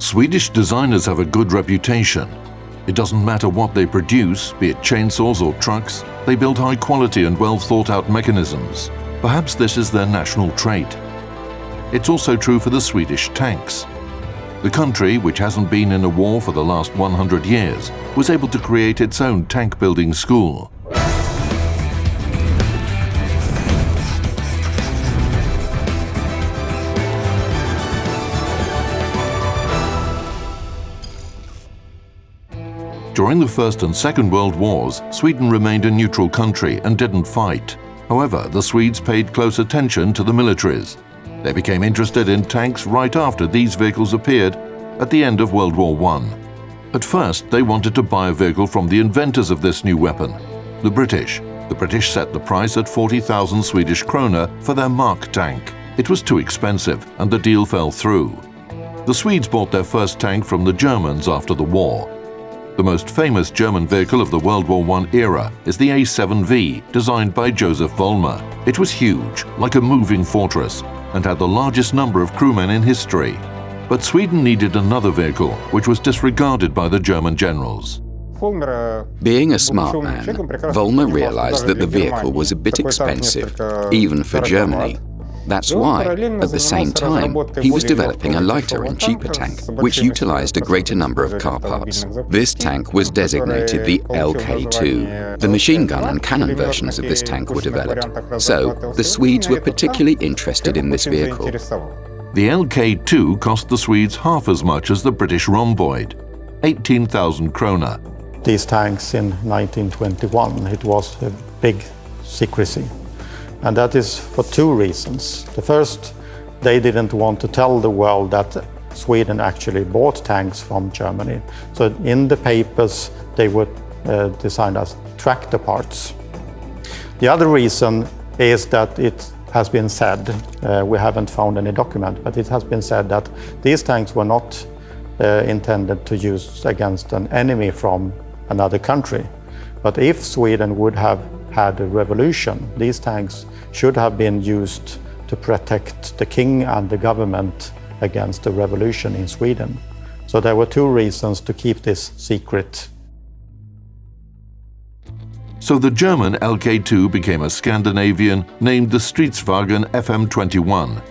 Swedish designers have a good reputation. It doesn't matter what they produce, be it chainsaws or trucks, they build high quality and well thought out mechanisms. Perhaps this is their national trait. It's also true for the Swedish tanks. The country, which hasn't been in a war for the last 100 years, was able to create its own tank building school. During the First and Second World Wars, Sweden remained a neutral country and didn't fight. However, the Swedes paid close attention to the militaries. They became interested in tanks right after these vehicles appeared at the end of World War I. At first, they wanted to buy a vehicle from the inventors of this new weapon, the British. The British set the price at 40,000 Swedish krona for their Mark tank. It was too expensive, and the deal fell through. The Swedes bought their first tank from the Germans after the war. The most famous German vehicle of the World War I era is the A7V, designed by Joseph Vollmer. It was huge, like a moving fortress, and had the largest number of crewmen in history. But Sweden needed another vehicle, which was disregarded by the German generals. Being a smart man, Vollmer realized that the vehicle was a bit expensive, even for Germany. That's why, at the same time, he was developing a lighter and cheaper tank, which utilized a greater number of car parts. This tank was designated the LK2. The machine gun and cannon versions of this tank were developed, so the Swedes were particularly interested in this vehicle. The LK2 cost the Swedes half as much as the British rhomboid, 18,000 krona. These tanks in 1921, it was a big secrecy. And that is for two reasons. The first, they didn't want to tell the world that Sweden actually bought tanks from Germany. So in the papers, they were designed as tractor parts. The other reason is that it has been said, we haven't found any document, but it has been said that these tanks were not intended to use against an enemy from another country. But if Sweden would have had a revolution, these tanks should have been used to protect the king and the government against the revolution in Sweden. So there were two reasons to keep this secret. So the German LK2 became a Scandinavian named the Stridsvagn FM21.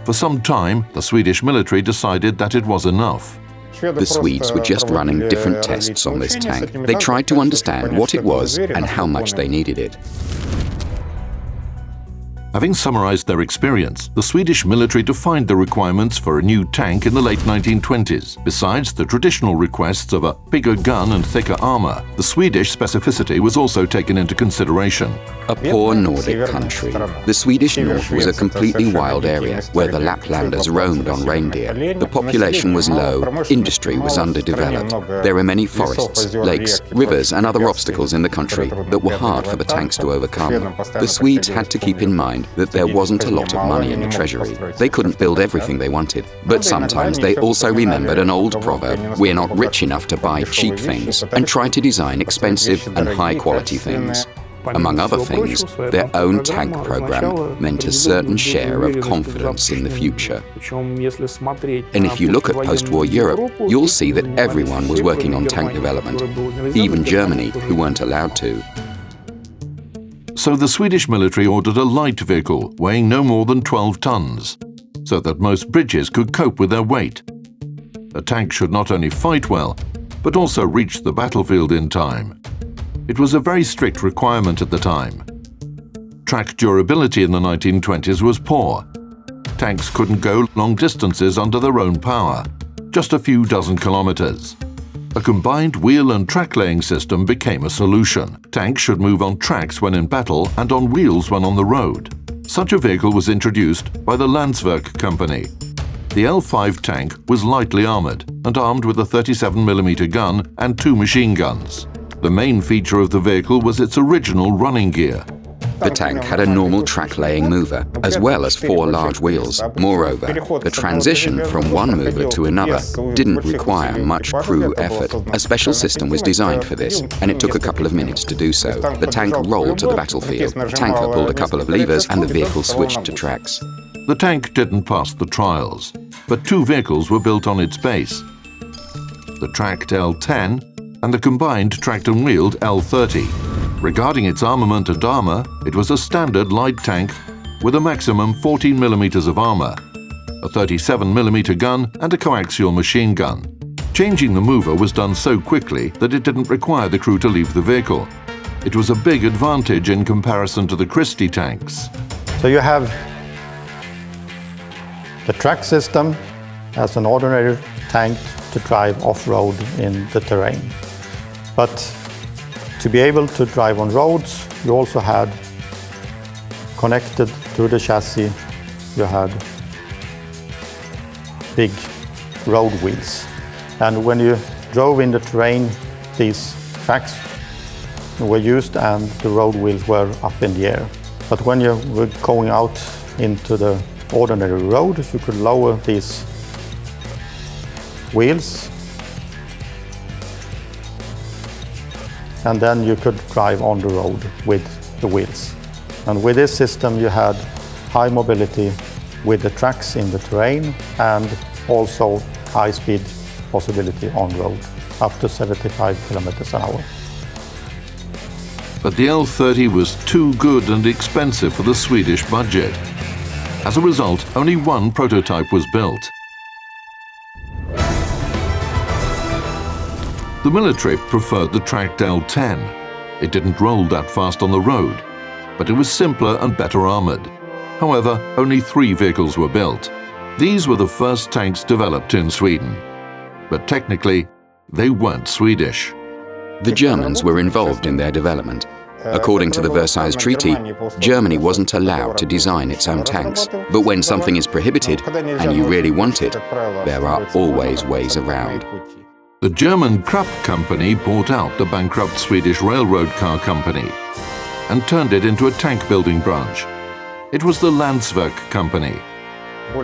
For some time, the Swedish military decided that it was enough. The Swedes were just running different tests on this tank. They tried to understand what it was and how much they needed it. Having summarized their experience, the Swedish military defined the requirements for a new tank in the late 1920s. Besides the traditional requests of a bigger gun and thicker armor, the Swedish specificity was also taken into consideration. A poor Nordic country, the Swedish north was a completely wild area where the Laplanders roamed on reindeer. The population was low, industry was underdeveloped. There were many forests, lakes, rivers and other obstacles in the country that were hard for the tanks to overcome. The Swedes had to keep in mind that there wasn't a lot of money in the treasury. They couldn't build everything they wanted. But sometimes they also remembered an old proverb, "We're not rich enough to buy cheap things," and tried to design expensive and high-quality things. Among other things, their own tank program meant a certain share of confidence in the future. And if you look at post-war Europe, you'll see that everyone was working on tank development, even Germany, who weren't allowed to. So the Swedish military ordered a light vehicle weighing no more than 12 tons, so that most bridges could cope with their weight. A tank should not only fight well, but also reach the battlefield in time. It was a very strict requirement at the time. Track durability in the 1920s was poor. Tanks couldn't go long distances under their own power, just a few dozen kilometers. A combined wheel and track laying system became a solution. Tanks should move on tracks when in battle and on wheels when on the road. Such a vehicle was introduced by the Landsverk company. The L5 tank was lightly armored and armed with a 37mm gun and 2 machine guns. The main feature of the vehicle was its original running gear. The tank had a normal track-laying mover, as well as 4 large wheels. Moreover, the transition from one mover to another didn't require much crew effort. A special system was designed for this, and it took a couple of minutes to do so. The tank rolled to the battlefield, the tanker pulled a couple of levers, and the vehicle switched to tracks. The tank didn't pass the trials, but two vehicles were built on its base: the tracked L10 and the combined tracked and wheeled L30. Regarding its armament and armour, it was a standard light tank with a maximum 14 mm of armour, a 37 mm gun and a coaxial machine gun. Changing the mover was done so quickly that it didn't require the crew to leave the vehicle. It was a big advantage in comparison to the Christie tanks. So you have the track system as an ordinary tank to drive off-road in the terrain. But to be able to drive on roads, you also had connected to the chassis, you had big road wheels. And when you drove in the terrain, these tracks were used and the road wheels were up in the air. But when you were going out into the ordinary road, you could lower these wheels and then you could drive on the road with the wheels. And with this system you had high mobility with the tracks in the terrain and also high speed possibility on road, up to 75 kilometers an hour. But the L30 was too good and expensive for the Swedish budget. As a result, only one prototype was built. The military preferred the tracked L10. It didn't roll that fast on the road, but it was simpler and better armoured. However, only 3 vehicles were built. These were the first tanks developed in Sweden. But technically, they weren't Swedish. The Germans were involved in their development. According to the Versailles Treaty, Germany wasn't allowed to design its own tanks. But when something is prohibited and you really want it, there are always ways around. The German Krupp company bought out the bankrupt Swedish railroad car company and turned it into a tank building branch. It was the Landsverk company.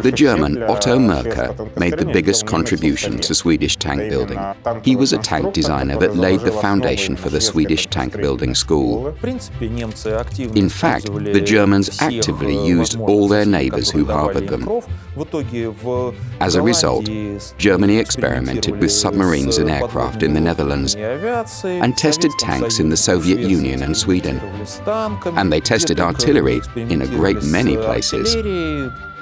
The German Otto Merker made the biggest contribution to Swedish tank building. He was a tank designer that laid the foundation for the Swedish tank building school. In fact, the Germans actively used all their neighbours who harboured them. As a result, Germany experimented with submarines and aircraft in the Netherlands and tested tanks in the Soviet Union and Sweden. And they tested artillery in a great many places.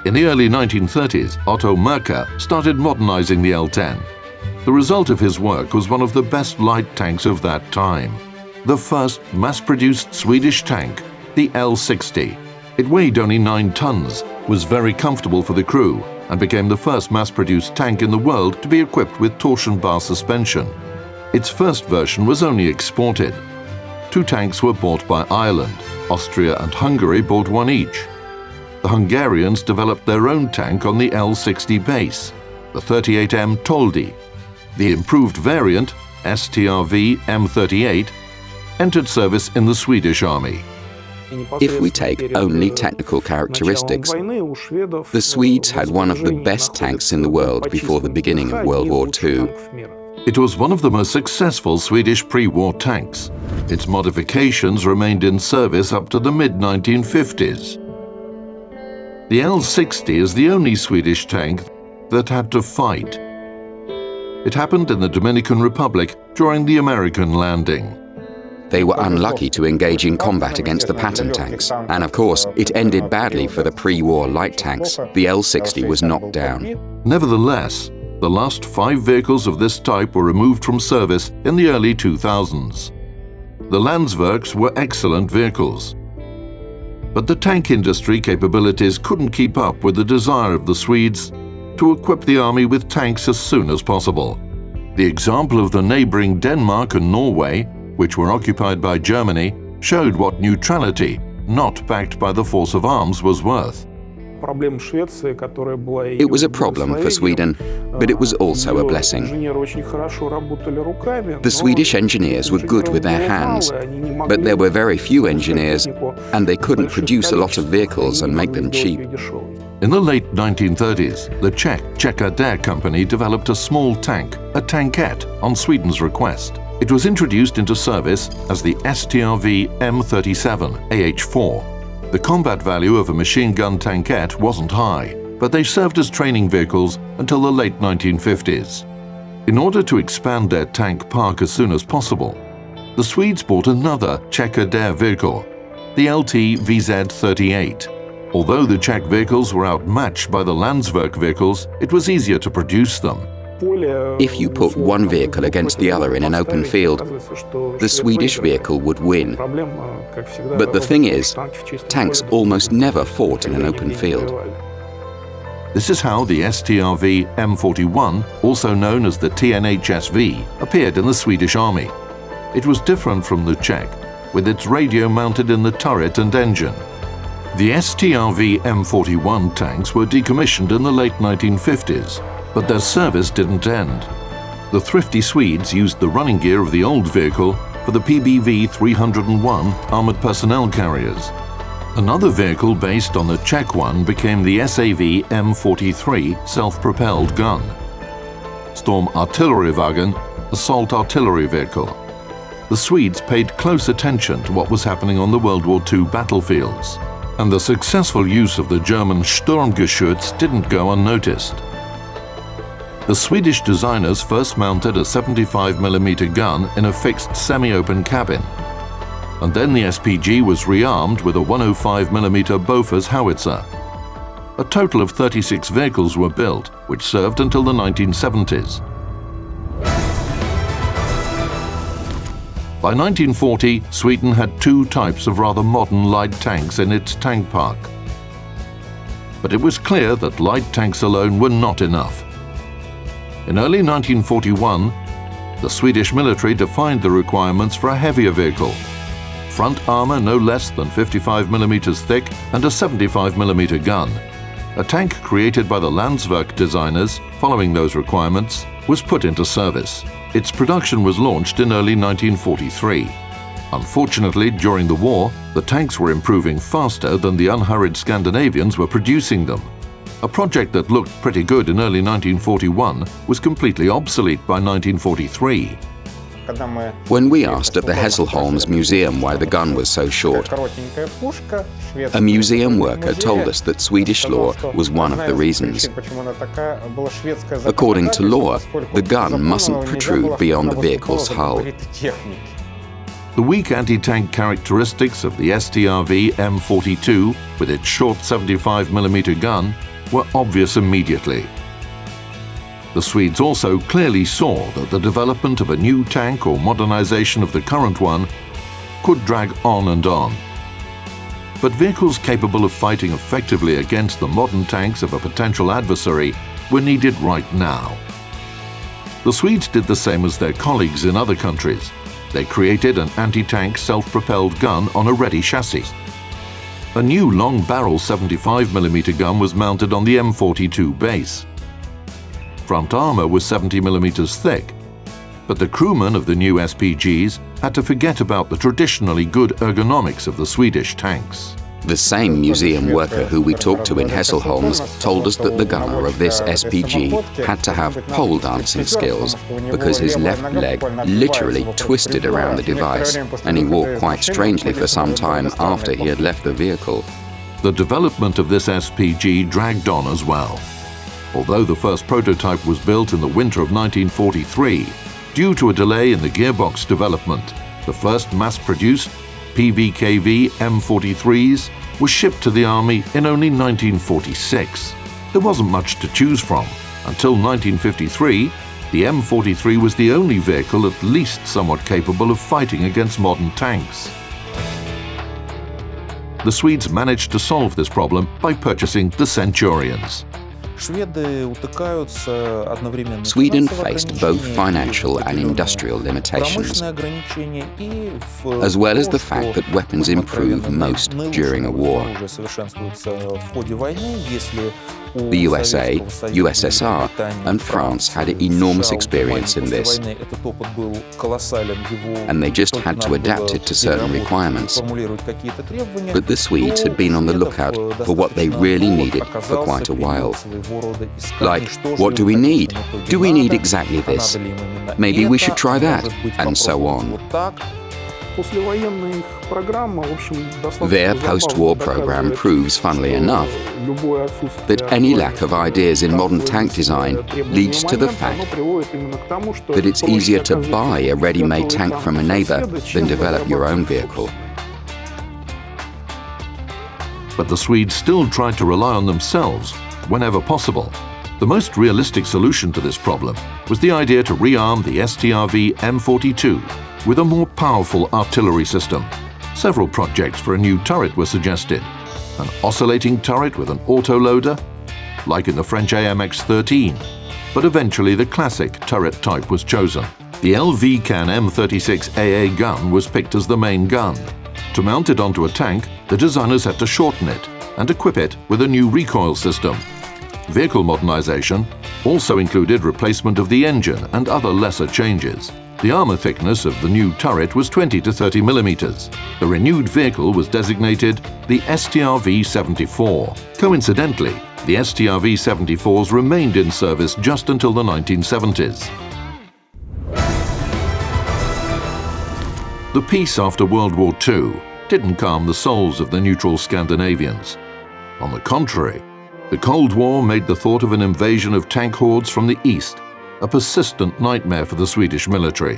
In the early 1930s, Otto Merker started modernizing the L10. The result of his work was one of the best light tanks of that time. The first mass-produced Swedish tank, the L60. It weighed only 9 tons, was very comfortable for the crew, and became the first mass-produced tank in the world to be equipped with torsion bar suspension. Its first version was only exported. 2 tanks were bought by Ireland. Austria and Hungary bought 1 each. The Hungarians developed their own tank on the L60 base, the 38M Toldi. The improved variant, Strv M-43, entered service in the Swedish Army. If we take only technical characteristics, the Swedes had one of the best tanks in the world before the beginning of World War II. It was one of the most successful Swedish pre-war tanks. Its modifications remained in service up to the mid-1950s. The L60 is the only Swedish tank that had to fight. It happened in the Dominican Republic during the American landing. They were unlucky to engage in combat against the Patton tanks, and of course, it ended badly for the pre-war light tanks. The L60 was knocked down. Nevertheless, the last 5 vehicles of this type were removed from service in the early 2000s. The Landsverks were excellent vehicles. But the tank industry capabilities couldn't keep up with the desire of the Swedes to equip the army with tanks as soon as possible. The example of the neighbouring Denmark and Norway, which were occupied by Germany, showed what neutrality, not backed by the force of arms, was worth. It was a problem for Sweden, but it was also a blessing. The Swedish engineers were good with their hands, but there were very few engineers, and they couldn't produce a lot of vehicles and make them cheap. In the late 1930s, the Czech Czechadair company developed a small tank, a tankette, on Sweden's request. It was introduced into service as the Strv M-37 AH4. The combat value of a machine gun tankette wasn't high, but they served as training vehicles until the late 1950s. In order to expand their tank park as soon as possible, the Swedes bought another checkered air vehicle, the LT VZ-38. Although the Czech vehicles were outmatched by the Landsverk vehicles, it was easier to produce them. If you put one vehicle against the other in an open field, the Swedish vehicle would win. But the thing is, tanks almost never fought in an open field. This is how the Strv M-41, also known as the TNHSV, appeared in the Swedish army. It was different from the Czech, with its radio mounted in the turret and engine. The Strv M-41 tanks were decommissioned in the late 1950s, but their service didn't end. The thrifty Swedes used the running gear of the old vehicle for the PBV 301 armored personnel carriers. Another vehicle based on the Czech one became the Sav M-43 self-propelled gun. Storm Artilleriwagen, assault artillery vehicle. The Swedes paid close attention to what was happening on the World War II battlefields, and the successful use of the German Sturmgeschütz didn't go unnoticed. The Swedish designers first mounted a 75mm gun in a fixed semi-open cabin, and then the SPG was rearmed with a 105mm Bofors howitzer. A total of 36 vehicles were built, which served until the 1970s. By 1940, Sweden had two types of rather modern light tanks in its tank park. But it was clear that light tanks alone were not enough. In early 1941, the Swedish military defined the requirements for a heavier vehicle. Front armor no less than 55mm thick and a 75mm gun. A tank created by the Landsverk designers, following those requirements, was put into service. Its production was launched in early 1943. Unfortunately, during the war, the tanks were improving faster than the unhurried Scandinavians were producing them. A project that looked pretty good in early 1941 was completely obsolete by 1943. When we asked at the Hässleholms Museum why the gun was so short, a museum worker told us that Swedish law was one of the reasons. According to law, the gun mustn't protrude beyond the vehicle's hull. The weak anti-tank characteristics of the Strv M-42 with its short 75mm gun were obvious immediately. The Swedes also clearly saw that the development of a new tank or modernization of the current one could drag on and on. But vehicles capable of fighting effectively against the modern tanks of a potential adversary were needed right now. The Swedes did the same as their colleagues in other countries. They created an anti-tank self-propelled gun on a ready chassis. A new long-barrel 75mm gun was mounted on the M-42 base. Front armor was 70mm thick, but the crewmen of the new SPGs had to forget about the traditionally good ergonomics of the Swedish tanks. The same museum worker who we talked to in Hässleholms told us that the gunner of this SPG had to have pole dancing skills because his left leg literally twisted around the device, and he walked quite strangely for some time after he had left the vehicle. The development of this SPG dragged on as well. Although the first prototype was built in the winter of 1943, due to a delay in the gearbox development, the first mass-produced PVKV M-43s was shipped to the Army in only 1946. There wasn't much to choose from. Until 1953, the M-43 was the only vehicle at least somewhat capable of fighting against modern tanks. The Swedes managed to solve this problem by purchasing the Centurions. Sweden faced both financial and industrial limitations, as well as the fact that weapons improve most during a war. The USA, USSR, and France had enormous experience in this, and they just had to adapt it to certain requirements. But the Swedes had been on the lookout for what they really needed for quite a while. Like, what do we need? Do we need exactly this? Maybe we should try that, and so on. Their post-war program proves, funnily enough, that any lack of ideas in modern tank design leads to the fact that it's easier to buy a ready-made tank from a neighbor than develop your own vehicle. But the Swedes still tried to rely on themselves whenever possible. The most realistic solution to this problem was the idea to rearm the Strv M-42 with a more powerful artillery system. Several projects for a new turret were suggested. An oscillating turret with an autoloader, like in the French AMX-13, but eventually the classic turret type was chosen. The LV-Can M36 AA gun was picked as the main gun. To mount it onto a tank, the designers had to shorten it and equip it with a new recoil system. Vehicle modernization also included replacement of the engine and other lesser changes. The armor thickness of the new turret was 20 to 30 millimeters. The renewed vehicle was designated the Strv 74. Coincidentally, the Strv 74s remained in service just until the 1970s. The peace after World War II didn't calm the souls of the neutral Scandinavians. On the contrary, the Cold War made the thought of an invasion of tank hordes from the east a persistent nightmare for the Swedish military.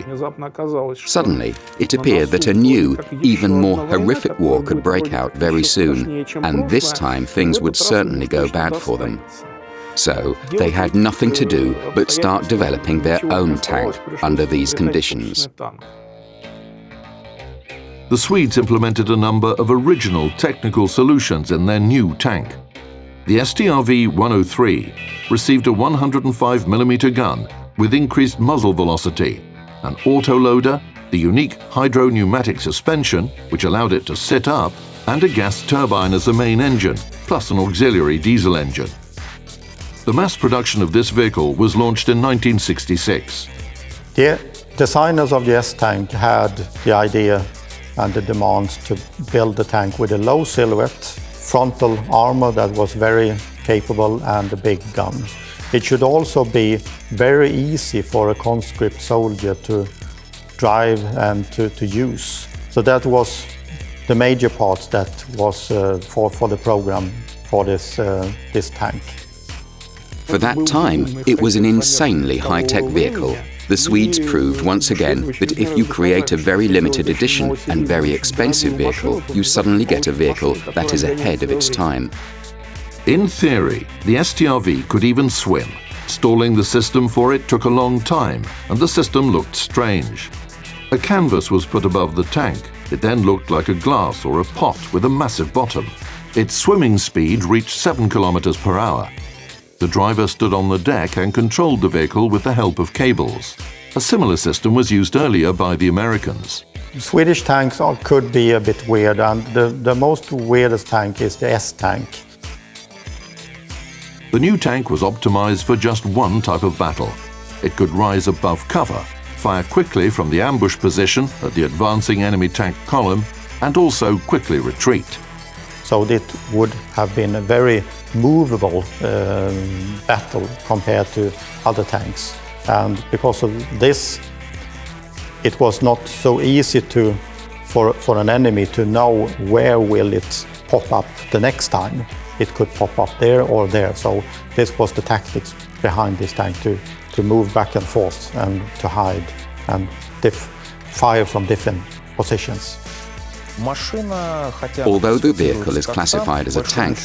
Suddenly, it appeared that a new, even more horrific war could break out very soon, and this time things would certainly go bad for them. So, they had nothing to do but start developing their own tank under these conditions. The Swedes implemented a number of original technical solutions in their new tank. The Strv 103 received a 105mm gun with increased muzzle velocity, an autoloader, the unique hydro-pneumatic suspension, which allowed it to sit up, and a gas turbine as the main engine, plus an auxiliary diesel engine. The mass production of this vehicle was launched in 1966. The designers of the S-Tank had the idea and the demands to build the tank with a low silhouette, frontal armor that was very capable, and a big gun. It should also be very easy for a conscript soldier to drive and to use. So that was the major part that was for the program for this tank. For that time, it was an insanely high-tech vehicle. The Swedes proved once again that if you create a very limited edition and very expensive vehicle, you suddenly get a vehicle that is ahead of its time. In theory, the Strv could even swim. Installing the system for it took a long time, and the system looked strange. A canvas was put above the tank. It then looked like a glass or a pot with a massive bottom. Its swimming speed reached 7 kilometers per hour. The driver stood on the deck and controlled the vehicle with the help of cables. A similar system was used earlier by the Americans. Swedish tanks could be a bit weird, and the most weirdest tank is the S-Tank. The new tank was optimized for just one type of battle. It could rise above cover, fire quickly from the ambush position at the advancing enemy tank column, and also quickly retreat. So it would have been a very movable battle compared to other tanks. And because of this, it was not so easy for an enemy to know where will it pop up the next time. It could pop up there or there. So this was the tactics behind this tank, to move back and forth and to hide and fire from different positions. Although the vehicle is classified as a tank,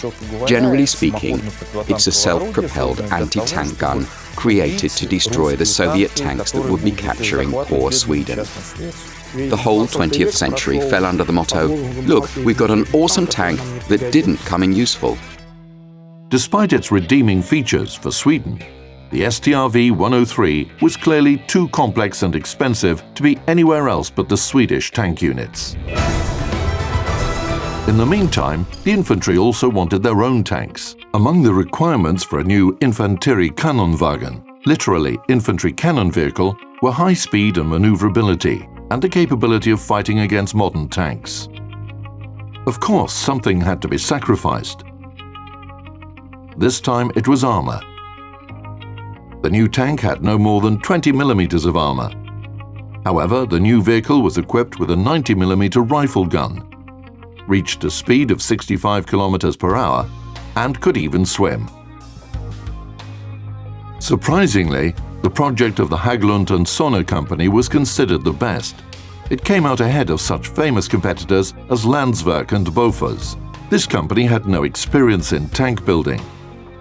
generally speaking, it's a self-propelled anti-tank gun created to destroy the Soviet tanks that would be capturing poor Sweden. The whole 20th century fell under the motto, look, we've got an awesome tank that didn't come in useful. Despite its redeeming features for Sweden, the Strv 103 was clearly too complex and expensive to be anywhere else but the Swedish tank units. In the meantime, the infantry also wanted their own tanks. Among the requirements for a new Infanterikannonwagen, literally infantry cannon vehicle, were high speed and maneuverability, and the capability of fighting against modern tanks. Of course, something had to be sacrificed. This time it was armor. The new tank had no more than 20 millimeters of armor. However, the new vehicle was equipped with a 90mm rifle gun, reached a speed of 65 km per hour, and could even swim. Surprisingly, the project of the Haglund and Sonner company was considered the best. It came out ahead of such famous competitors as Landsverk and Bofors. This company had no experience in tank building.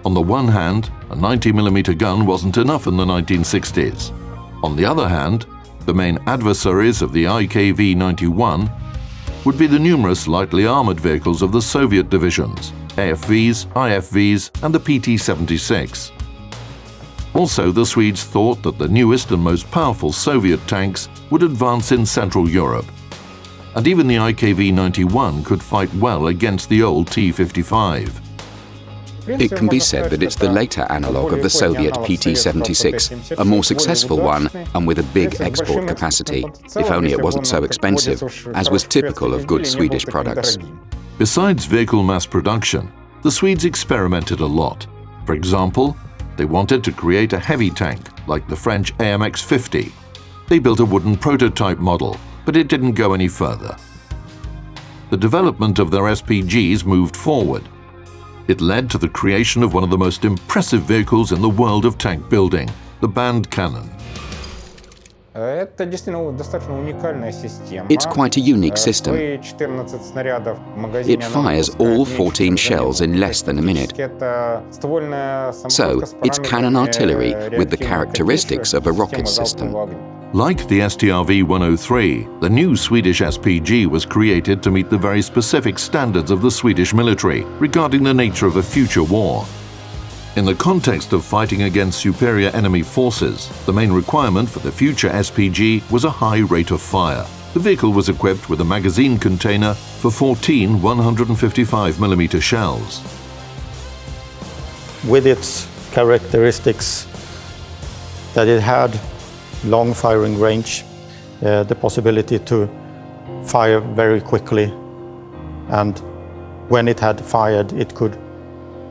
On the one hand, a 90mm gun wasn't enough in the 1960s. On the other hand, the main adversaries of the IKV-91 would be the numerous lightly armored vehicles of the Soviet divisions, AFVs, IFVs, and the PT-76. Also, the Swedes thought that the newest and most powerful Soviet tanks would advance in Central Europe. And even the IKV-91 could fight well against the old T-55. It can be said that it's the later analogue of the Soviet PT-76, a more successful one and with a big export capacity, if only it wasn't so expensive, as was typical of good Swedish products. Besides vehicle mass production, the Swedes experimented a lot. For example, they wanted to create a heavy tank, like the French AMX-50. They built a wooden prototype model, but it didn't go any further. The development of their SPGs moved forward. It led to the creation of one of the most impressive vehicles in the world of tank building, the band cannon. It's quite a unique system. It fires all 14 shells in less than a minute. So, it's cannon artillery with the characteristics of a rocket system. Like the Strv M-43, the new Swedish SPG was created to meet the very specific standards of the Swedish military regarding the nature of a future war. In the context of fighting against superior enemy forces, the main requirement for the future SPG was a high rate of fire. The vehicle was equipped with a magazine container for 14 155mm shells. With its characteristics that it had long firing range, the possibility to fire very quickly, and when it had fired it could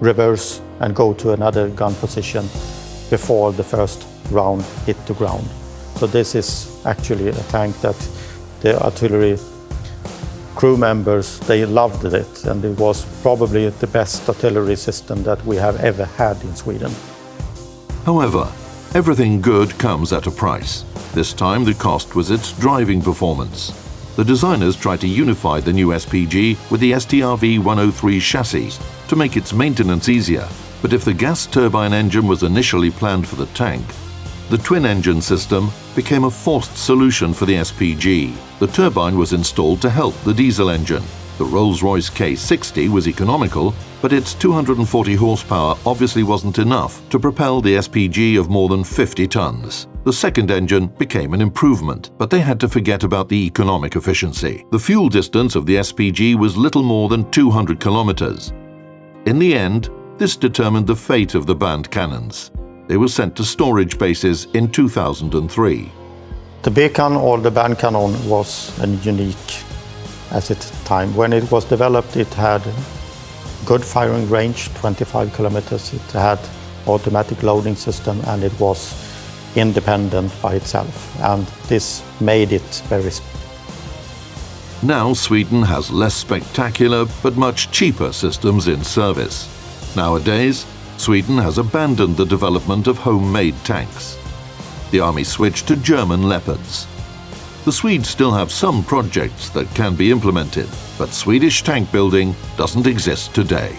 reverse and go to another gun position before the first round hit the ground. So this is actually a tank that the artillery crew members, they loved it, and it was probably the best artillery system that we have ever had in Sweden. However, everything good comes at a price. This time the cost was its driving performance. The designers tried to unify the new SPG with the Strv M-43 chassis to make its maintenance easier, but if the gas turbine engine was initially planned for the tank, the twin-engine system became a forced solution for the SPG. The turbine was installed to help the diesel engine. The Rolls-Royce K60 was economical, but its 240 horsepower obviously wasn't enough to propel the SPG of more than 50 tons. The second engine became an improvement, but they had to forget about the economic efficiency. The fuel distance of the SPG was little more than 200 kilometers. In the end, this determined the fate of the band cannons. They were sent to storage bases in 2003. The Bekan or the band cannon was unique at its time. When it was developed, it had good firing range, 25 kilometers. It had automatic loading system, and it was independent by itself. And this made it very Now Sweden has less spectacular but much cheaper systems in service. Nowadays, Sweden has abandoned the development of homemade tanks. The army switched to German Leopards. The Swedes still have some projects that can be implemented, but Swedish tank building doesn't exist today.